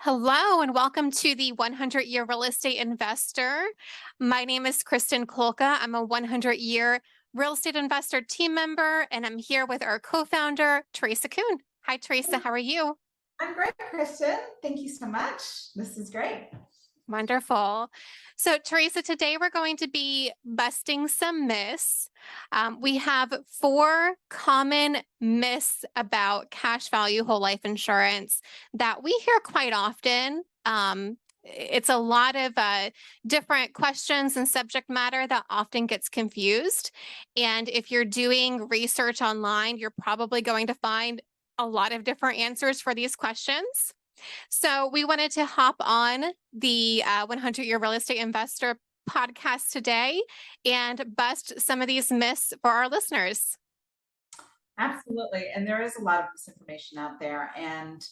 Hello and welcome to the 100-Year Real Estate Investor. My name is Kristin Colca. I'm a 100-year real estate investor team member, and I'm here with our co-founder, Teresa Kuhn. Hi, Teresa. How are you? I'm great, Kristin. Thank you so much. This is great. Wonderful. So, Teresa, today we're going to be busting some myths. We have 4 common myths about cash value whole life insurance that we hear quite often. It's a lot of different questions and subject matter that often gets confused. And if you're doing research online, you're probably going to find a lot of different answers for these questions. So we wanted to hop on the 100-Year Real Estate Investor podcast today and bust some of these myths for our listeners. Absolutely. And there is a lot of misinformation out there. And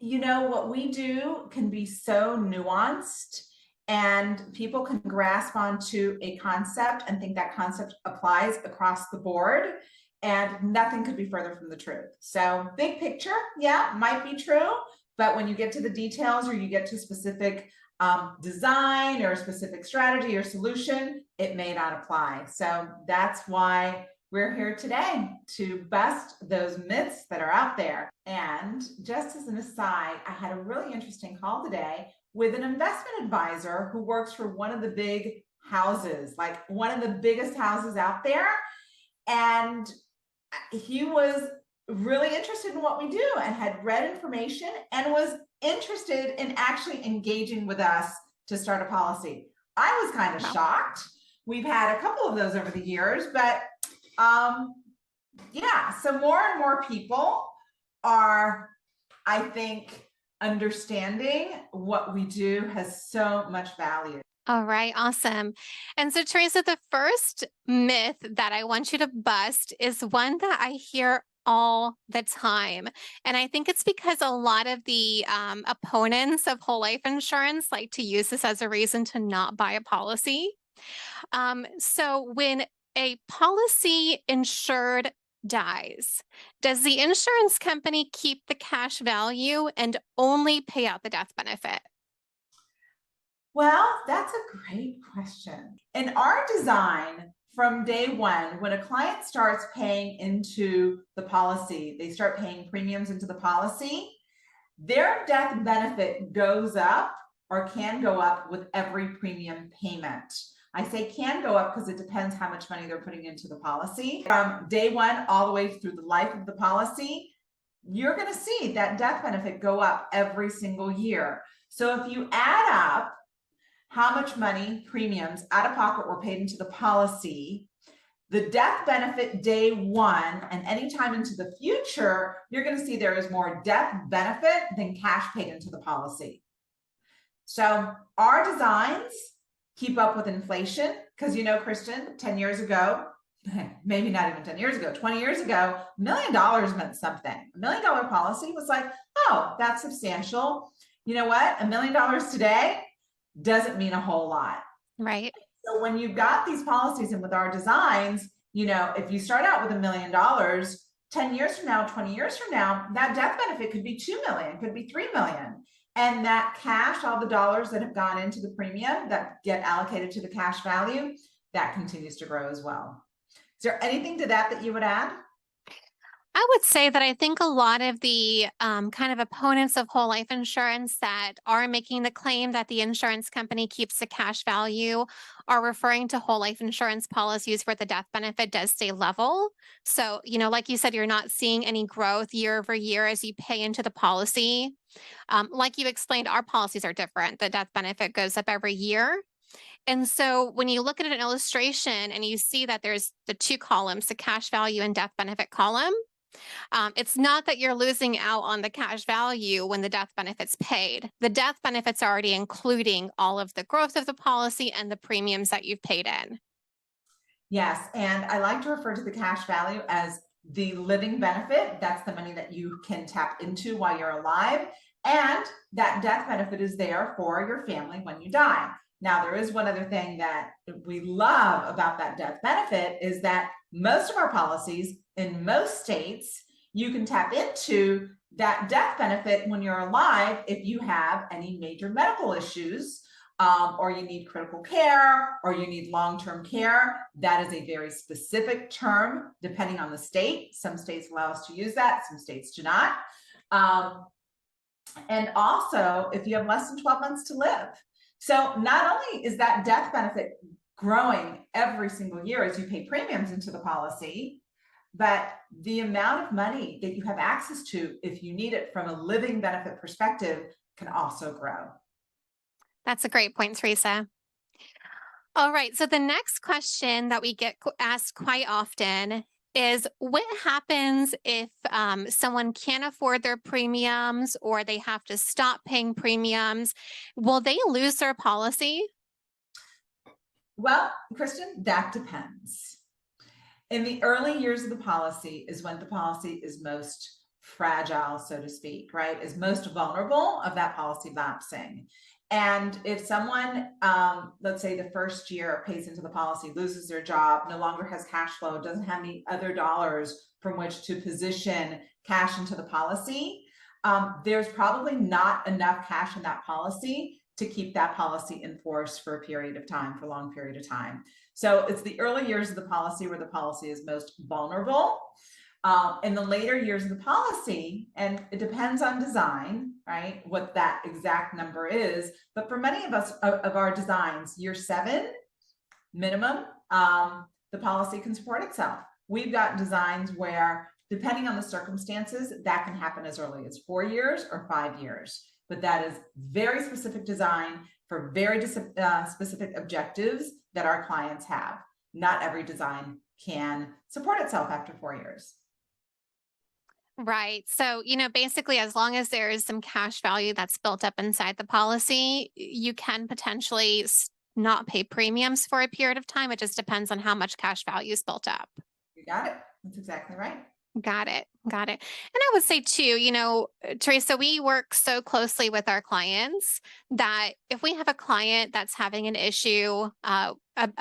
you know, what we do can be so nuanced, and people can grasp onto a concept and think that concept applies across the board. And nothing could be further from the truth. So big picture, yeah, might be true. But when you get to the details or you get to specific design or specific strategy or solution, it may not apply. So that's why we're here today to bust those myths that are out there. And just as an aside, I had a really interesting call today with an investment advisor who works for one of the big houses, like one of the biggest houses out there. And he was really interested in what we do and had read information and was interested in actually engaging with us to start a policy. I was kind of shocked. We've had a couple of those over the years, but yeah, so more and more people are, I think, understanding what we do has so much value. All right, awesome. And so, Teresa, the first myth that I want you to bust is one that I hear all the time. And I think it's because a lot of the opponents of whole life insurance like to use this as a reason to not buy a policy. So when a policy insured dies, does the insurance company keep the cash value and only pay out the death benefit? Well, that's a great question. In our design, from day one, when a client starts paying into the policy, they start paying premiums into the policy, their death benefit goes up or can go up with every premium payment. I say can go up because it depends how much money they're putting into the policy. From day one all the way through the life of the policy, you're going to see that death benefit go up every single year. So if you add up how much money premiums out of pocket were paid into the policy, the death benefit day one, and anytime into the future, you're going to see there is more death benefit than cash paid into the policy. So our designs keep up with inflation because, you know, Kristin, 10 years ago, maybe not even 10 years ago, 20 years ago, $1 million meant something. $1 million policy was like, oh, that's substantial. You know what? $1 million today doesn't mean a whole lot. Right. So when you've got these policies and with our designs, you know, if you start out with $1 million, 10 years from now, 20 years from now, that death benefit could be 2 million, could be 3 million. And that cash, all the dollars that have gone into the premium that get allocated to the cash value, that continues to grow as well. Is there anything to that you would add? I would say that I think a lot of the kind of opponents of whole life insurance that are making the claim that the insurance company keeps the cash value are referring to whole life insurance policies where the death benefit does stay level. So, you know, like you said, you're not seeing any growth year over year as you pay into the policy. Like you explained, our policies are different. The death benefit goes up every year. And so when you look at an illustration and you see that there's the 2 columns, the cash value and death benefit column, it's not that you're losing out on the cash value when the death benefit's paid. The death benefit's already including all of the growth of the policy and the premiums that you've paid in. Yes, and I like to refer to the cash value as the living benefit. That's the money that you can tap into while you're alive. And that death benefit is there for your family when you die. Now, there is one other thing that we love about that death benefit is that most of our policies in most states, you can tap into that death benefit when you're alive, if you have any major medical issues, or you need critical care, or you need long-term care, that is a very specific term depending on the state. Some states allow us to use that, some states do not. And also, if you have less than 12 months to live. So not only is that death benefit growing every single year as you pay premiums into the policy, but the amount of money that you have access to, if you need it from a living benefit perspective, can also grow. That's a great point, Teresa. All right. So the next question that we get asked quite often is, what happens if someone can't afford their premiums or they have to stop paying premiums? Will they lose their policy? Well, Kristin, that depends. In the early years of the policy is when the policy is most fragile, so to speak, right? Is most vulnerable of that policy lapsing. And if someone, let's say the first year pays into the policy, loses their job, no longer has cash flow, doesn't have any other dollars from which to position cash into the policy, there's probably not enough cash in that policy to keep that policy in force for a period of time, for a long period of time. So it's the early years of the policy where the policy is most vulnerable. In the later years of the policy, and it depends on design, right, what that exact number is, but for many of us, of our designs, year 7 minimum, the policy can support itself. We've got designs where, depending on the circumstances, that can happen as early as 4 years or 5 years, but that is very specific design for very specific objectives that our clients have. Not every design can support itself after 4 years. Right. So, basically, as long as there is some cash value that's built up inside the policy, you can potentially not pay premiums for a period of time. It just depends on how much cash value is built up. You got it. That's exactly right. Got it. Got it. And I would say too, Teresa, we work so closely with our clients that if we have a client that's having an issue, a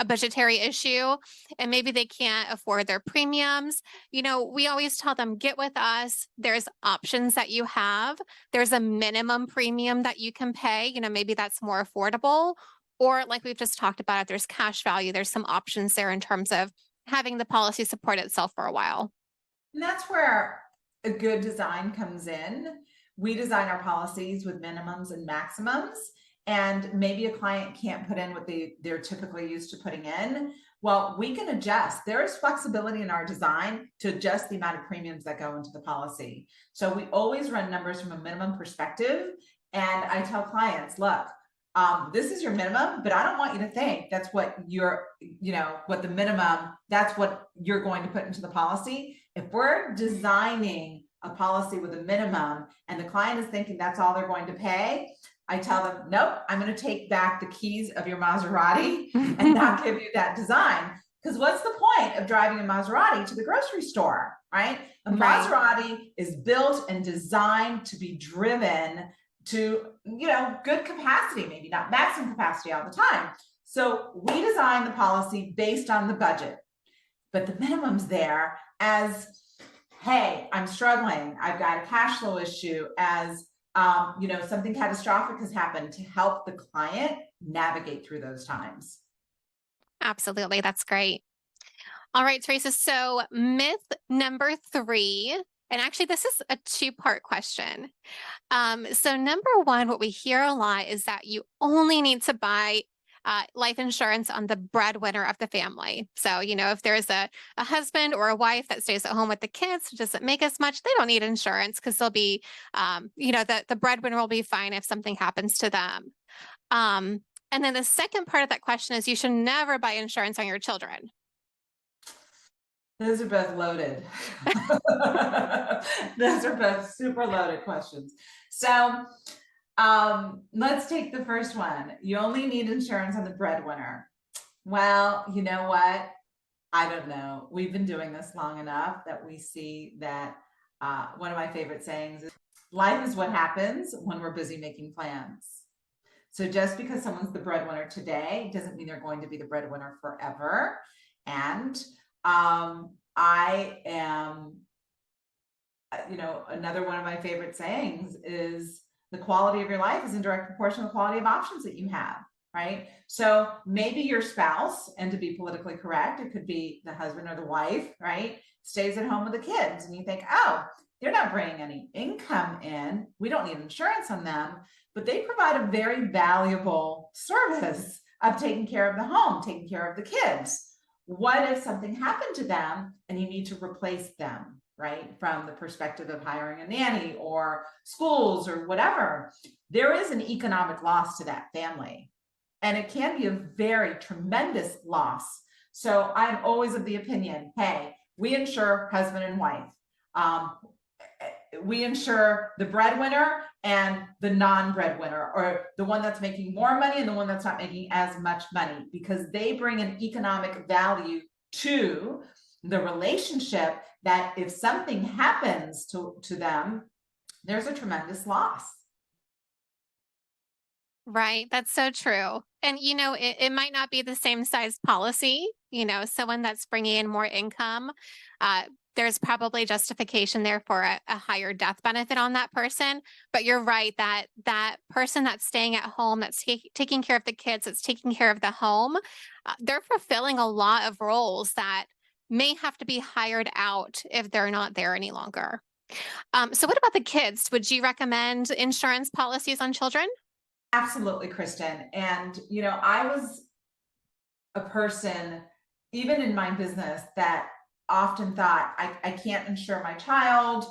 budgetary issue, and maybe they can't afford their premiums, we always tell them, get with us. There's options that you have. There's a minimum premium that you can pay. Maybe that's more affordable. Or like we've just talked about, if there's cash value, there's some options there in terms of having the policy support itself for a while. And that's where a good design comes in. We design our policies with minimums and maximums, and maybe a client can't put in what they're typically used to putting in. Well, we can adjust. There is flexibility in our design to adjust the amount of premiums that go into the policy. So we always run numbers from a minimum perspective. And I tell clients, look, this is your minimum, but I don't want you to think that's what what the minimum, that's what you're going to put into the policy. If we're designing a policy with a minimum and the client is thinking that's all they're going to pay, I tell them, nope, I'm going to take back the keys of your Maserati and not give you that design. Because what's the point of driving a Maserati to the grocery store, right? A Maserati is built and designed to be driven to, good capacity, maybe not maximum capacity all the time. So we design the policy based on the budget, but the minimum's there as, hey, I'm struggling, I've got a cash flow issue, as something catastrophic has happened, to help the client navigate through those times. Absolutely. That's great. All right, Teresa. So myth number 3, and actually this is a 2-part question. So number 1, what we hear a lot is that you only need to buy life insurance on the breadwinner of the family. So, if there's a husband or a wife that stays at home with the kids, doesn't make as much, they don't need insurance because they'll be, the breadwinner will be fine if something happens to them. And then the second part of that question is you should never buy insurance on your children. Those are both loaded. Those are both super loaded questions. So let's take the first one. You only need insurance on the breadwinner. Well, you know what? I don't know. We've been doing this long enough that we see that one of my favorite sayings is, life is what happens when we're busy making plans. So just because someone's the breadwinner today doesn't mean they're going to be the breadwinner forever. And I am Another one of my favorite sayings is the quality of your life is in direct proportion to the quality of options that you have, right? So maybe your spouse, and to be politically correct, it could be the husband or the wife, right, stays at home with the kids, and you think, oh, they're not bringing any income in, we don't need insurance on them, but they provide a very valuable service of taking care of the home, taking care of the kids. What if something happened to them and you need to replace them, right? From the perspective of hiring a nanny or schools or whatever, there is an economic loss to that family. And it can be a very tremendous loss. So I'm always of the opinion, hey, we insure husband and wife. We insure the breadwinner and the non-breadwinner, or the one that's making more money and the one that's not making as much money, because they bring an economic value to the relationship that if something happens to them, there's a tremendous loss. Right. That's so true. And, it might not be the same size policy, someone that's bringing in more income. Uh, there's probably justification there for a higher death benefit on that person. But you're right that that person that's staying at home, that's taking care of the kids, that's taking care of the home, they're fulfilling a lot of roles that may have to be hired out if they're not there any longer. So what about the kids? Would you recommend insurance policies on children? Absolutely, Kristin. And, I was a person, even in my business, that often thought, I can't insure my child.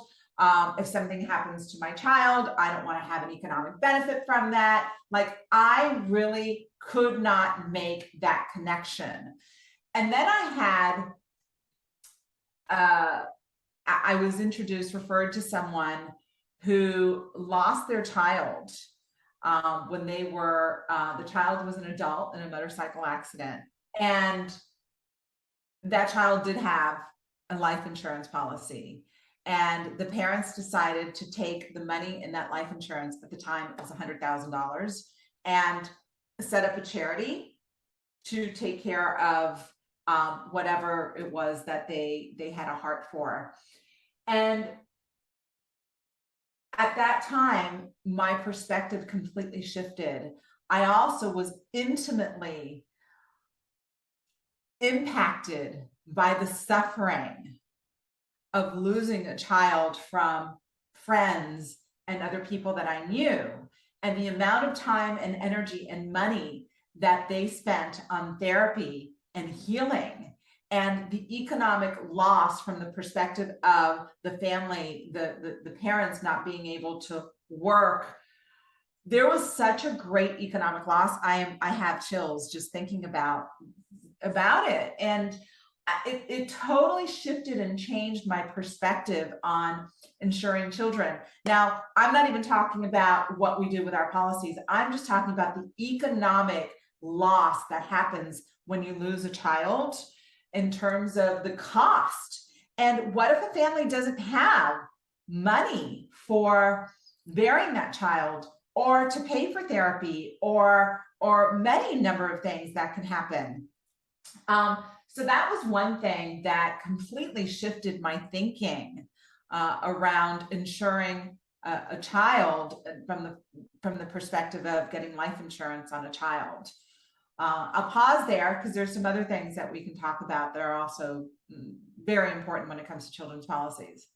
If something happens to my child, I don't want to have an economic benefit from that. Like, I really could not make that connection. And then I was referred to someone who lost their child when the child was an adult in a motorcycle accident. And that child did have a life insurance policy. And the parents decided to take the money in that life insurance, at the time it was $100,000, and set up a charity to take care of whatever it was that they had a heart for. And at that time, my perspective completely shifted. I also was intimately impacted by the suffering of losing a child from friends and other people that I knew, and the amount of time and energy and money that they spent on therapy and healing, and the economic loss from the perspective of the family, the parents not being able to work. There was such a great economic loss. I have chills just thinking about it. And it totally shifted and changed my perspective on insuring children. Now, I'm not even talking about what we do with our policies. I'm just talking about the economic loss that happens when you lose a child, in terms of the cost. And what if a family doesn't have money for burying that child, or to pay for therapy, or many number of things that can happen? So that was one thing that completely shifted my thinking around insuring a child from the perspective of getting life insurance on a child. I'll pause there because there's some other things that we can talk about that are also very important when it comes to children's policies.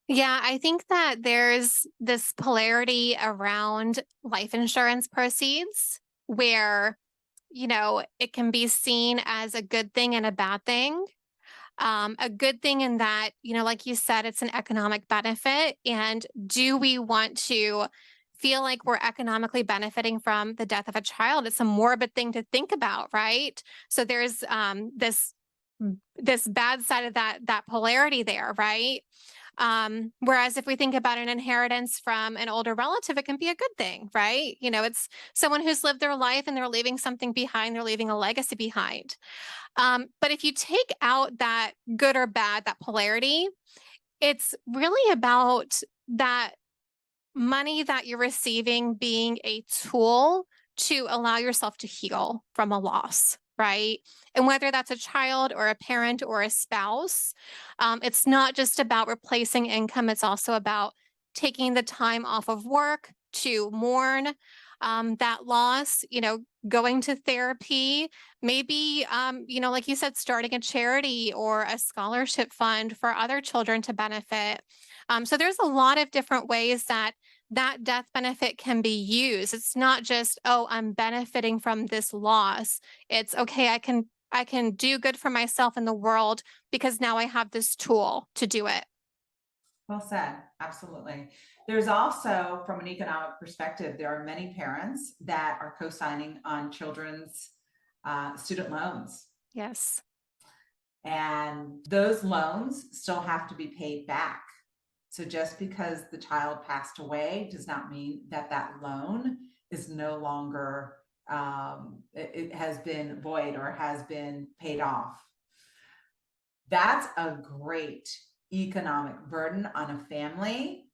Yeah, I think that there's this polarity around life insurance proceeds where, it can be seen as a good thing and a bad thing. A good thing in that, like you said, it's an economic benefit. And do we want to feel like we're economically benefiting from the death of a child? It's a morbid thing to think about, right? So there's this bad side of that polarity there, right? Whereas if we think about an inheritance from an older relative, it can be a good thing, right? It's someone who's lived their life and they're leaving something behind, they're leaving a legacy behind. But if you take out that good or bad, that polarity, it's really about that money that you're receiving being a tool to allow yourself to heal from a loss. right? And whether that's a child or a parent or a spouse, it's not just about replacing income, it's also about taking the time off of work to mourn that loss, going to therapy, maybe, like you said, starting a charity or a scholarship fund for other children to benefit. So there's a lot of different ways that death benefit can be used. It's not just, oh, I'm benefiting from this loss. It's okay, I can do good for myself in the world because now I have this tool to do it. Well said. Absolutely. There's also, from an economic perspective, there are many parents that are co-signing on children's student loans. Yes. And those loans still have to be paid back. So just because the child passed away does not mean that that loan is no longer, it has been void or has been paid off. That's a great economic burden on a family.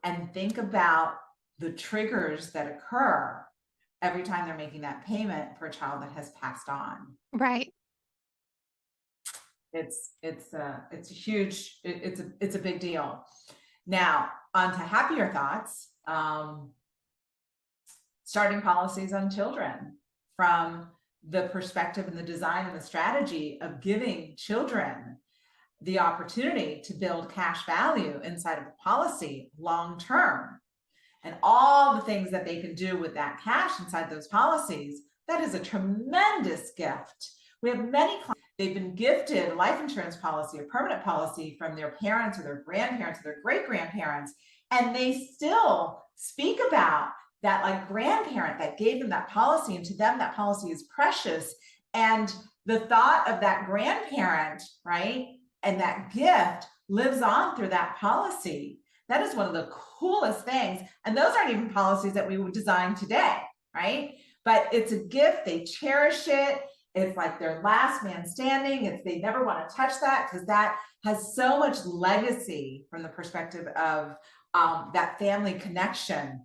And think about the triggers that occur every time they're making that payment for a child that has passed on. Right. It's a huge, it's a big deal. Now, on to happier thoughts. Starting policies on children from the perspective and the design and the strategy of giving children the opportunity to build cash value inside of a policy long term, and all the things that they can do with that cash inside those policies. That is a tremendous gift. We have many clients, they've been gifted a life insurance policy, a permanent policy from their parents or their grandparents or their great grandparents, and they still speak about that like grandparent that gave them that policy, and to them that policy is precious. And the thought of that grandparent, right, and that gift lives on through that policy. That is one of the coolest things. And those aren't even policies that we would design today, right? But it's a gift, they cherish it. It's like their last man standing. They never want to touch that because that has so much legacy from the perspective of that family connection.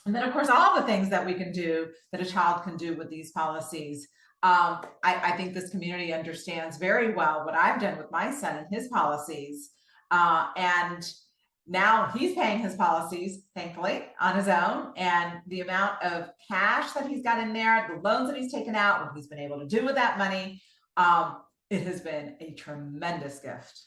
And then of course, all the things that we can do that a child can do with these policies. I think this community understands very well what I've done with my son and his policies. And now he's paying his policies, thankfully, on his own. And the amount of cash that he's got in there, the loans that he's taken out, what he's been able to do with that money, it has been a tremendous gift.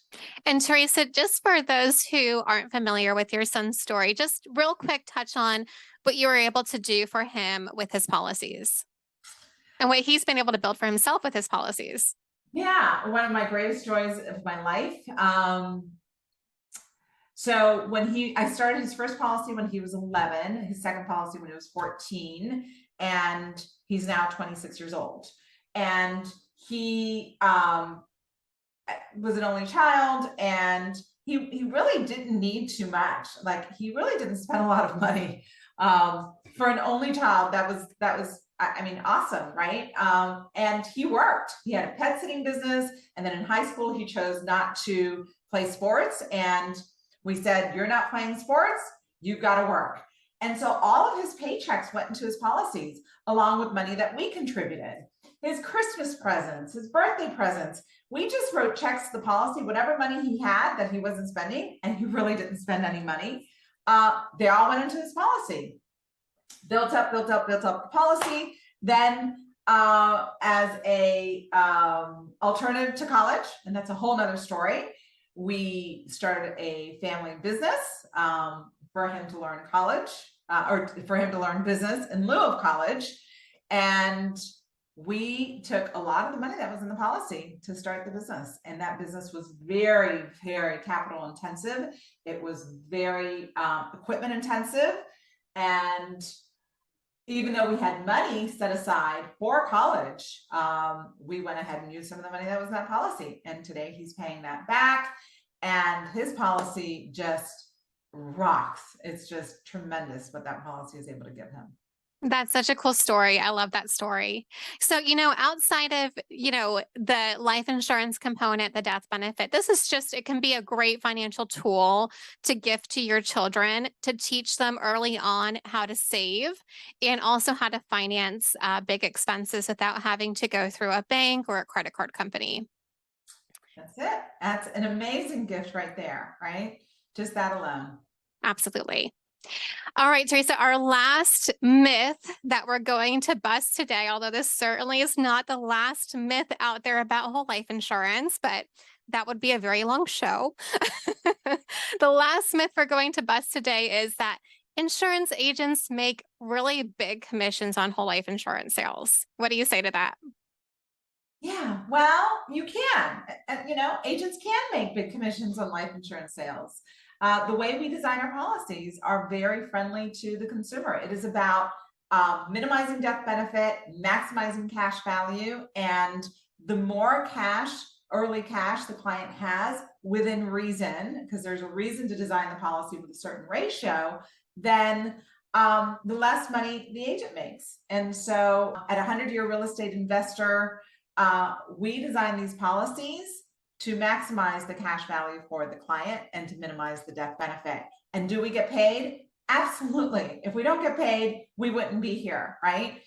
And Teresa, just for those who aren't familiar with your son's story, just real quick touch on what you were able to do for him with his policies and what he's been able to build for himself with his policies. Yeah, one of my greatest joys of my life. So I started his first policy when he was 11, his second policy when he was 14, and he's now 26 years old. And he was an only child, and he really didn't need too much. Like, he really didn't spend a lot of money for an only child. That was I mean, awesome, right? And he worked. He had a pet sitting business, and then in high school he chose not to play sports, and we said, you're not playing sports, you've got to work. And so all of his paychecks went into his policies, along with money that we contributed. His Christmas presents, his birthday presents, we just wrote checks to the policy, whatever money he had that he wasn't spending, and he really didn't spend any money, they all went into his policy. Built up the policy. Then as a alternative to college, and that's a whole nother story, we started a family business for him to learn college, or for him to learn business in lieu of college. And we took a lot of the money that was in the policy to start the business. And that business was very, very capital intensive. It was very equipment intensive. And even though we had money set aside for college, we went ahead and used some of the money that was in that policy. And today he's paying that back, and his policy just rocks. It's just tremendous what that policy is able to give him. That's such a cool story. I love that story. So, outside of, the life insurance component, the death benefit, this is just, it can be a great financial tool to gift to your children to teach them early on how to save and also how to finance big expenses without having to go through a bank or a credit card company. That's it. That's an amazing gift right there, right? Just that alone. Absolutely. All right, Teresa, our last myth that we're going to bust today, although this certainly is not the last myth out there about whole life insurance, but that would be a very long show. The last myth we're going to bust today is that insurance agents make really big commissions on whole life insurance sales. What do you say to that? Yeah, well, you can. Agents can make big commissions on life insurance sales. The way we design our policies are very friendly to the consumer. It is about minimizing death benefit, maximizing cash value, and the more cash, early cash the client has within reason, because there's a reason to design the policy with a certain ratio, then the less money the agent makes. And so at 100-year real estate investor, we design these policies to maximize the cash value for the client and to minimize the death benefit. And do we get paid? Absolutely. If we don't get paid, we wouldn't be here, right?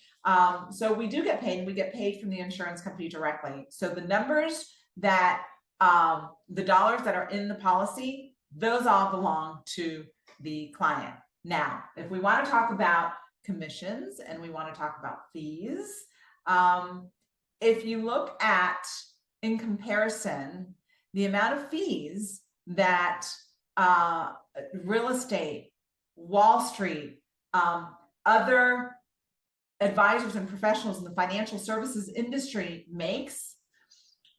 So we do get paid. We get paid from the insurance company directly. So the numbers that, the dollars that are in the policy, those all belong to the client. Now, if we want to talk about commissions and we want to talk about fees, if you look at, in comparison, the amount of fees that real estate, Wall Street, other advisors and professionals in the financial services industry makes,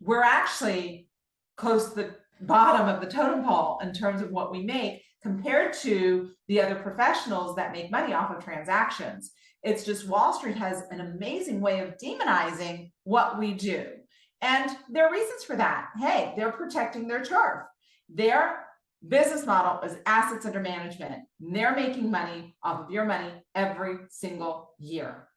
we're actually close to the bottom of the totem pole in terms of what we make compared to the other professionals that make money off of transactions. It's just Wall Street has an amazing way of demonizing what we do. And there are reasons for that. Hey, they're protecting their turf. Their business model is assets under management. They're making money off of your money every single year.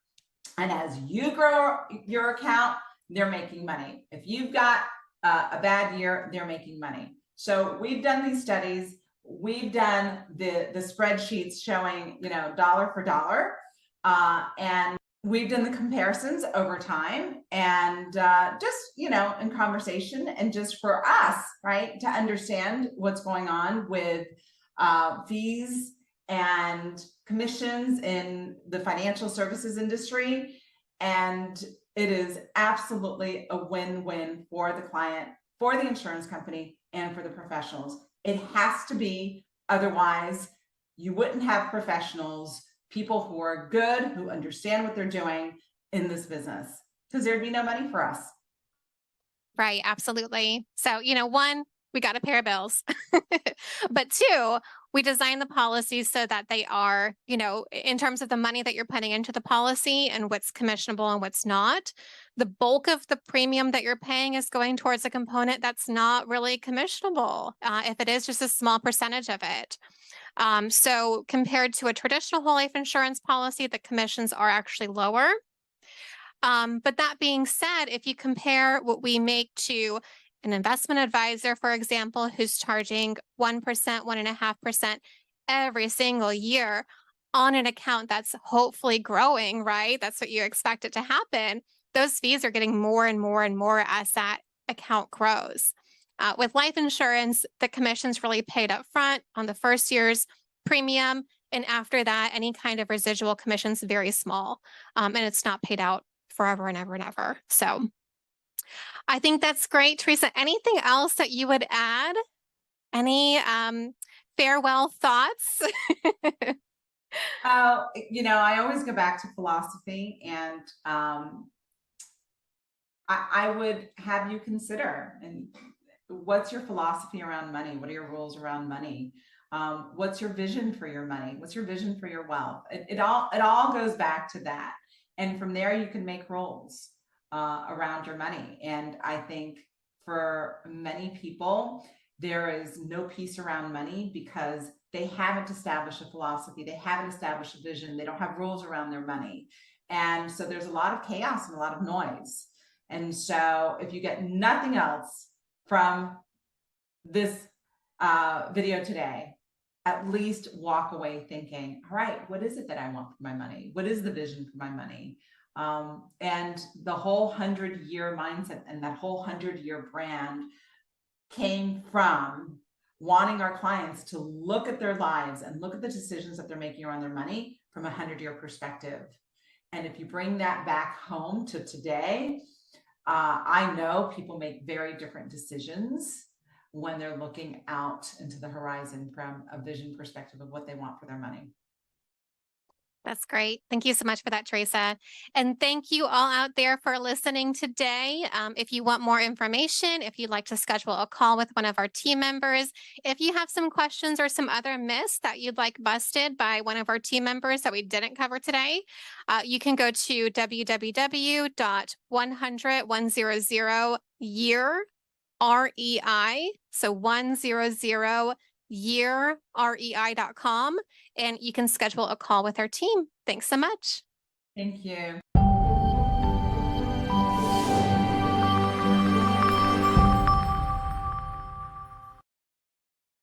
And as you grow your account, they're making money. If you've got a bad year, they're making money. So we've done these studies. We've done the spreadsheets showing, dollar for dollar. And we've done the comparisons over time and just, in conversation and just for us, right, to understand what's going on with fees and commissions in the financial services industry. And it is absolutely a win-win for the client, for the insurance company, and for the professionals. It has to be, otherwise you wouldn't have professionals, people who are good, who understand what they're doing in this business, because there'd be no money for us. Right, absolutely. So, one, we got to pay our bills. But two, we design the policies so that they are, in terms of the money that you're putting into the policy and what's commissionable and what's not, the bulk of the premium that you're paying is going towards a component that's not really commissionable. If it is, just a small percentage of it. So compared to a traditional whole life insurance policy, the commissions are actually lower. But that being said, if you compare what we make to an investment advisor, for example, who's charging 1%, 1.5% every single year on an account that's hopefully growing, right? That's what you expect it to happen. Those fees are getting more and more and more as that account grows. With life insurance, the commission's really paid up front on the first year's premium. And after that, any kind of residual commission's very small. And it's not paid out forever and ever and ever. So I think that's great. Teresa, anything else that you would add? Any farewell thoughts? I always go back to philosophy, and I would have you consider, and what's your philosophy around money? What are your rules around money? What's your vision for your money? What's your vision for your wealth? It all goes back to that. And from there, you can make rules around your money. And I think for many people, there is no peace around money because they haven't established a philosophy, they haven't established a vision, they don't have rules around their money. And so there's a lot of chaos and a lot of noise. And so if you get nothing else from this video today, at least walk away thinking, all right, what is it that I want for my money? What is the vision for my money? And the whole 100-year mindset and that whole 100-year brand came from wanting our clients to look at their lives and look at the decisions that they're making around their money from a 100-year perspective. And if you bring that back home to today, I know people make very different decisions when they're looking out into the horizon from a vision perspective of what they want for their money. That's great. Thank you so much for that, Teresa. And thank you all out there for listening today. If you want more information, if you'd like to schedule a call with one of our team members, if you have some questions or some other myths that you'd like busted by one of our team members that we didn't cover today, you can go to www.100year REI. So 100year REI.com. And you can schedule a call with our team. Thanks so much. Thank you.